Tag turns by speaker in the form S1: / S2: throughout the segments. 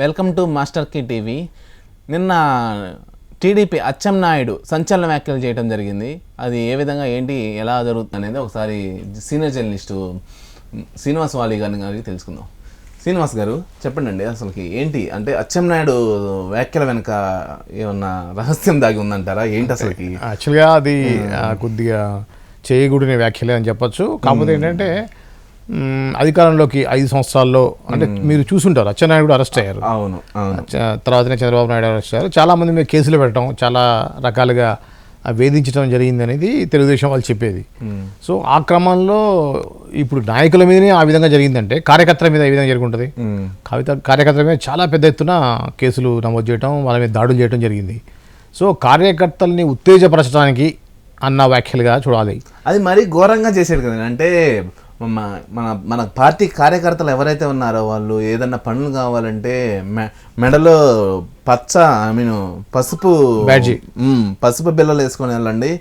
S1: Welcome to master కి TV. నిన్న TDP Atchannaidu సంచలన వ్యాఖ్యలు చేయడం జరిగింది. అది ఏ విధంగా ఏంటి ఎలా జరుగుతుంది అనేది ఒకసారి సీనియర్ జర్నలిస్టు శ్రీనివాస్ వాలి గారికి తెలుసుకుందాం. శ్రీనివాస్ గారు చెప్పండి, అసలుకి ఏంటి అంటే అచ్చెన్నాయుడు వ్యాఖ్యల వెనుక ఏమన్నా రహస్యం దాగి ఉందంటారా? ఏంటి అసలుకి?
S2: యాక్చువల్గా అది కొద్దిగా చేయకూడని వ్యాఖ్యలే అని చెప్పొచ్చు. కాకపోతే ఏంటంటే అధికారంలోకి 5 సంవత్సరాల్లో అంటే మీరు చూసుంటారు అచ్చెన్నాయుడు కూడా అరెస్ట్ అయ్యారు.
S1: అవును.
S2: తర్వాతనే చంద్రబాబు నాయుడు అరెస్ట్ అయ్యారు. చాలామంది మీద కేసులు పెట్టడం, చాలా రకాలుగా వేధించడం జరిగింది అనేది తెలుగుదేశం వాళ్ళు చెప్పేది. సో ఆ క్రమంలో ఇప్పుడు నాయకుల మీదనే ఆ విధంగా జరిగిందంటే కార్యకర్తల మీద ఏ విధంగా జరుగుతుంది? కార్యకర్తల మీద చాలా పెద్ద ఎత్తున కేసులు నమోదు చేయడం, వాళ్ళ మీద దాడులు చేయడం జరిగింది. సో కార్యకర్తల్ని ఉత్తేజపరచడానికి అన్న వ్యాఖ్యలుగా చూడాలి.
S1: అది మరీ ఘోరంగా చేశాడు కదండి. అంటే మన పార్టీ కార్యకర్తలు ఎవరైతే ఉన్నారో వాళ్ళు ఏదన్నా పనులు కావాలంటే మెడలో పసుపు బిల్లలు వేసుకొని వెళ్ళండి,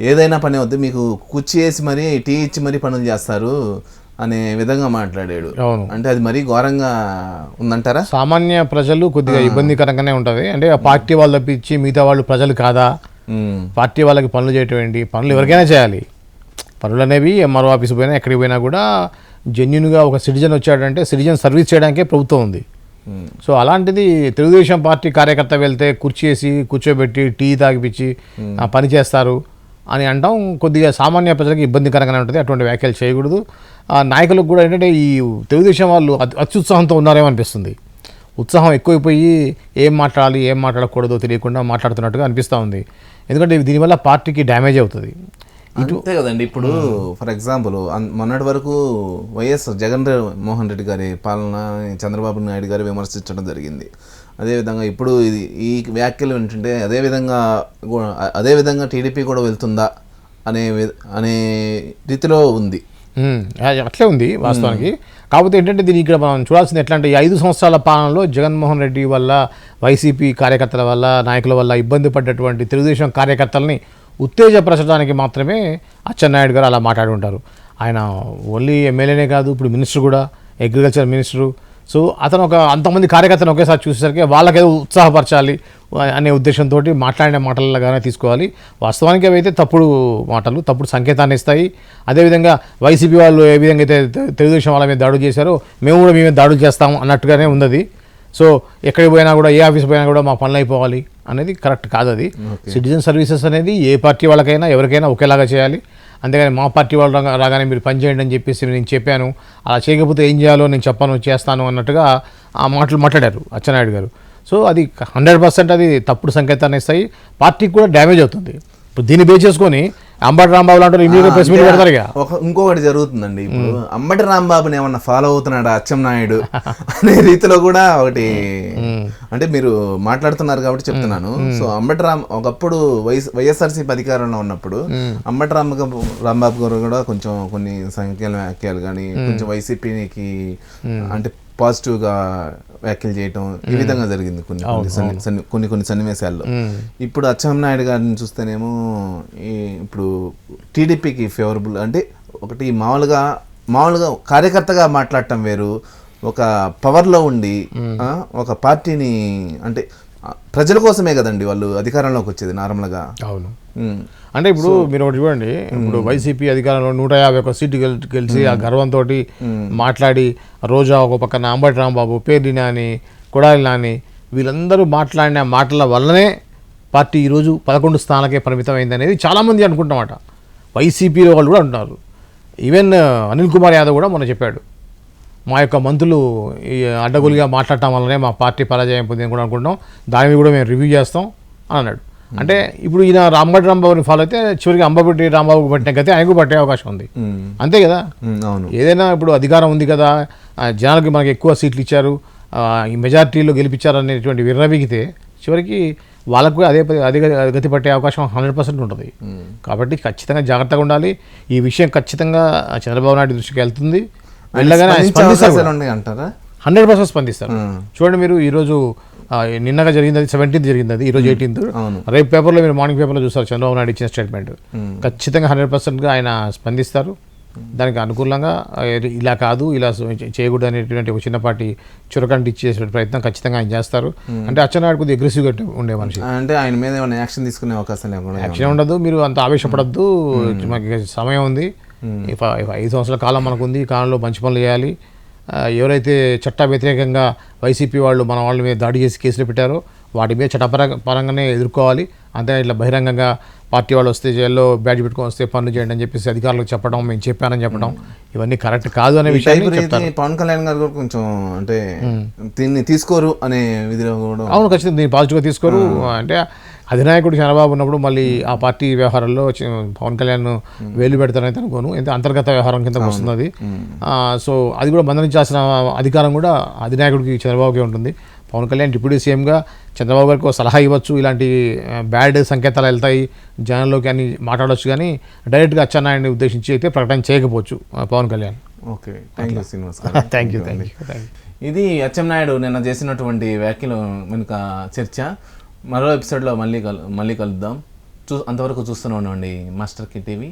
S1: ఏదైనా పని వద్దు, మీకు కుర్చీ వేసి మరీ టీ ఇచ్చి మరీ పనులు చేస్తారు అనే విధంగా మాట్లాడాడు. అంటే అది మరీ ఘోరంగా ఉందంటారా?
S2: సామాన్య ప్రజలు కొద్దిగా ఇబ్బందికరంగానే ఉంటుంది. అంటే ఆ పార్టీ వాళ్ళు తప్పించి మిగతా వాళ్ళు ప్రజలు కాదా? పార్టీ వాళ్ళకి పనులు చేయటం ఏంటి? పనులు ఎవరికైనా చేయాలి. పనులు అనేవి ఎంఆర్ఓ ఆఫీస్ పోయినా ఎక్కడికి పోయినా కూడా జెన్యున్గా ఒక సిటిజన్ వచ్చాడంటే సిటిజన్ సర్వీస్ చేయడానికే ప్రభుత్వం ఉంది. సో అలాంటిది తెలుగుదేశం పార్టీ కార్యకర్త వెళ్తే కుర్చీ వేసి కూర్చోబెట్టి టీ తాగిపించి పని చేస్తారు అని అంటాం కొద్దిగా సామాన్య ప్రజలకు ఇబ్బందికరంగానే ఉంటుంది. అటువంటి వ్యాఖ్యలు చేయకూడదు. నాయకులకు కూడా ఏంటంటే ఈ తెలుగుదేశం వాళ్ళు అత్యుత్సాహంతో ఉన్నారేమో అనిపిస్తుంది. ఉత్సాహం ఎక్కువైపోయి ఏం మాట్లాడాలి ఏం మాట్లాడకూడదో తెలియకుండా మాట్లాడుతున్నట్టుగా అనిపిస్తూ ఉంది. ఎందుకంటే దీనివల్ల పార్టీకి డ్యామేజ్ అవుతుంది.
S1: అంతే కదండి. ఇప్పుడు ఫర్ ఎగ్జాంపుల్ మొన్నటి వరకు వైఎస్ జగన్మోహన్ రెడ్డి గారి పాలన చంద్రబాబు నాయుడు గారు విమర్శించడం జరిగింది. అదేవిధంగా ఇప్పుడు ఈ వ్యాఖ్యలు ఏంటంటే అదేవిధంగా టీడీపీ కూడా వెళ్తుందా అనే రీతిలో ఉంది.
S2: అట్లే ఉంది వాస్తవానికి. కాకపోతే ఏంటంటే దీన్ని ఇక్కడ మనం చూడాల్సింది ఎట్లా అంటే ఈ 5 సంవత్సరాల పాలనలో జగన్మోహన్ రెడ్డి వల్ల, వైసీపీ కార్యకర్తల వల్ల, నాయకుల వల్ల ఇబ్బంది పడ్డటువంటి తెలుగుదేశం కార్యకర్తలని ఉత్తేజపరచడానికి మాత్రమే అచ్చెన్నాయుడు గారు అలా మాట్లాడి ఉంటారు. ఆయన ఓన్లీ ఎమ్మెల్యేనే కాదు, ఇప్పుడు మినిస్టర్ కూడా, అగ్రికల్చర్ మినిస్టరు. సో అతను అంతమంది కార్యకర్తను ఒకేసారి చూసేసరికి వాళ్ళకేదో ఉత్సాహపరచాలి అనే ఉద్దేశంతో మాట్లాడిన మాటలగానే తీసుకోవాలి. వాస్తవానికి అవి అయితే తప్పుడు మాటలు, తప్పుడు సంకేతాన్ని ఇస్తాయి. అదేవిధంగా వైసీపీ వాళ్ళు ఏ విధంగా అయితే తెలుగుదేశం వాళ్ళ మీద దాడులు చేశారో మేము కూడా మీ మీద దాడులు చేస్తాం అన్నట్టుగానే ఉంది. సో ఎక్కడికి పోయినా కూడా, ఏ ఆఫీస్ పోయినా కూడా మా పనులు అయిపోవాలి అనేది కరెక్ట్ కాదు. అది సిటిజన్ సర్వీసెస్ అనేది ఏ పార్టీ వాళ్ళకైనా ఎవరికైనా ఒకేలాగా చేయాలి. అంతేగాని మా పార్టీ వాళ్ళు రాగానే మీరు పని చేయండి అని చెప్పేసి నేను చెప్పాను, అలా చేయకపోతే ఏం చేయాలో నేను చెప్పను చేస్తాను అన్నట్టుగా ఆ మాటలు మాట్లాడారు అచ్చెన్నాయుడు గారు. సో అది 100% అది తప్పుడు సంకేతాన్ని ఇస్తాయి, పార్టీకి కూడా డ్యామేజ్ అవుతుంది. ఇప్పుడు దీన్ని బేస్ చేసుకొని అంబటి రాంబాబు లాంటి ఇమీడియట్ ప్రెస్ మీట్ పెడతారు.
S1: ఇంకొకటి జరుగుతుందండి, ఇప్పుడు అంబటి రాంబాబుని ఏమన్నా ఫాలో అవుతున్నాడు అచ్చెన్నాయుడు అనే రీతిలో కూడా ఒకటి, అంటే మీరు మాట్లాడుతున్నారు కాబట్టి చెప్తున్నాను. సో ఒకప్పుడు వైఎస్ఆర్సీపీ అధికారంలో ఉన్నప్పుడు అంబటి రాంబాబు గారు కూడా కొంచెం కొన్ని సంఖ్యల వ్యాఖ్యలు కానీ కొంచెం వైసీపీకి అంటే పాజిటివ్గా వ్యాఖ్యలు చేయటం ఈ విధంగా జరిగింది కొన్ని సన్నివేశాల్లో. ఇప్పుడు అచ్చెన్నాయుడు గారిని చూస్తేనేమో ఇప్పుడు టీడీపీకి ఫేవరబుల్, అంటే ఒకటి మామూలుగా కార్యకర్తగా మాట్లాడటం వేరు, ఒక పవర్లో ఉండి ఒక పార్టీని అంటే ప్రజల కోసమే కదండి వాళ్ళు అధికారంలోకి వచ్చేది నార్మల్గా.
S2: అవును. అంటే ఇప్పుడు మీరు ఒకటి చూడండి, ఇప్పుడు వైసీపీ అధికారంలో 151 సీట్లు గెలిచి ఆ గర్వంతో మాట్లాడి రోజా ఒక పక్కన అంబటి రాంబాబు, పేర్ని నాని, కొడాలి నాని వీళ్ళందరూ మాట్లాడిన మాటల వల్లనే పార్టీ ఈరోజు 11 స్థానాలకే పరిమితమైంది అనేది చాలామంది అనుకుంటామట. వైసీపీలో వాళ్ళు కూడా అంటున్నారు. ఈవెన్ అనిల్ కుమార్ యాదవ్ కూడా మొన్న చెప్పాడు, మా యొక్క మంత్రులు ఈ అడ్డగోలుగా మాట్లాడటం వల్లనే మా పార్టీ పరాజయం పొందిందని కూడా అనుకుంటాం, దాని మీద కూడా మేము రివ్యూ చేస్తాం అని అన్నాడు. అంటే ఇప్పుడు ఈయన అంబటి రాంబాబుని ఫాలో అయితే చివరికి అంబటి రాంబాబుకి పట్టిన గతే ఆయనకు పట్టే అవకాశం ఉంది. అంతే కదా. ఏదైనా ఇప్పుడు అధికారం ఉంది కదా, జనాలకి మనకి ఎక్కువ సీట్లు ఇచ్చారు, ఈ మెజార్టీలో గెలిపించారు అనేటువంటి విర్రవీగితే చివరికి వాళ్ళకు అదే గతి పట్టే అవకాశం 100% ఉంటుంది. కాబట్టి ఖచ్చితంగా జాగ్రత్తగా ఉండాలి. ఈ విషయం ఖచ్చితంగా చంద్రబాబు నాయుడు దృష్టికి వెళ్తుంది. వెళ్ళగానే 100% స్పందిస్తారు. చూడండి, మీరు ఈరోజు నిన్నగా జరిగింది, అది 17th జరిగింది, అది ఈరోజు 18th. రేపు పేపర్లో మీరు మార్నింగ్ పేపర్లో చూస్తారు చంద్రబాబు నాయుడు ఇచ్చిన స్టేట్మెంట్. ఖచ్చితంగా 100%గా ఆయన స్పందిస్తారు. దానికి అనుకూలంగా ఇలా కాదు ఇలా చేయకూడదు అనేటువంటి ఒక చిన్నపాటి చురకంటి ఇచ్చేసే ప్రయత్నం ఖచ్చితంగా ఆయన చేస్తారు. అంటే అచ్చెన్నాయుడు కొద్దిగా అగ్రెసివ్గా ఉండే మనిషి.
S1: అంటే ఆయన మీద ఏమైనా యాక్షన్ తీసుకునే అవకాశం లేకుండా
S2: యాక్షన్ ఉండదు, మీరు అంత ఆవేశపడద్దు, మనకి సమయం ఉంది, 5 సంవత్సరాల కాలం మనకు ఉంది, ఈ కాలంలో మంచి పనులు చేయాలి. ఎవరైతే చట్ట వ్యతిరేకంగా వైసీపీ వాళ్ళు మన వాళ్ళ మీద దాడి చేసి కేసులు పెట్టారో వాటి మీద చట్టపరంగానే ఎదుర్కోవాలి. అంతే ఇట్లా బహిరంగంగా పార్టీ వాళ్ళు వస్తే జైల్లో బ్యాడ్జ్ పెట్టుకొని వస్తే పనులు చేయండి అని చెప్పేసి అధికారులకు చెప్పడం, మేము చెప్పానని చెప్పడం ఇవన్నీ కరెక్ట్ కాదు అనే విషయాన్ని చెప్తారు.
S1: పవన్ కళ్యాణ్ గారు కూడా కొంచెం అంటే దీన్ని తీసుకోరు అనే విధిలో కూడా.
S2: అవును, ఖచ్చితంగా దీన్ని పాజిటివ్గా తీసుకోరు. అంటే అధినాయకుడు చంద్రబాబు ఉన్నప్పుడు మళ్ళీ ఆ పార్టీ వ్యవహారాల్లో పవన్ కళ్యాణ్ వేలు పెడతారని అనుకోను, ఎంత అంతర్గత వ్యవహారం కిందకు వస్తుంది అది. సో అది కూడా బంధించాల్సిన అధికారం కూడా అధినాయకుడికి చంద్రబాబుకి ఉంటుంది. పవన్ కళ్యాణ్ డిప్యూటీ సీఎంగా చంద్రబాబు గారికి ఒక సలహా ఇవ్వచ్చు, ఇలాంటి బ్యాడ్ సంకేతాలు వెళ్తాయి జనంలోకి అని మాట్లాడవచ్చు, కానీ డైరెక్ట్గా అచ్చెన్నాయుడిని ఉద్దేశించి అయితే ప్రకటన చేయకపోవచ్చు Pawan Kalyan.
S1: Okay, thank you Srinivas గారు.
S2: Thank you.
S1: ఇది అచ్చెన్నాయుడు నిన్న చేసినటువంటి వ్యాఖ్యలు వెనుక చర్చ. మరో ఎపిసోడ్లో మళ్ళీ కలుద్దాం. అంతవరకు చూస్తూనే ఉండండి మాస్టర్ కి టీవీ.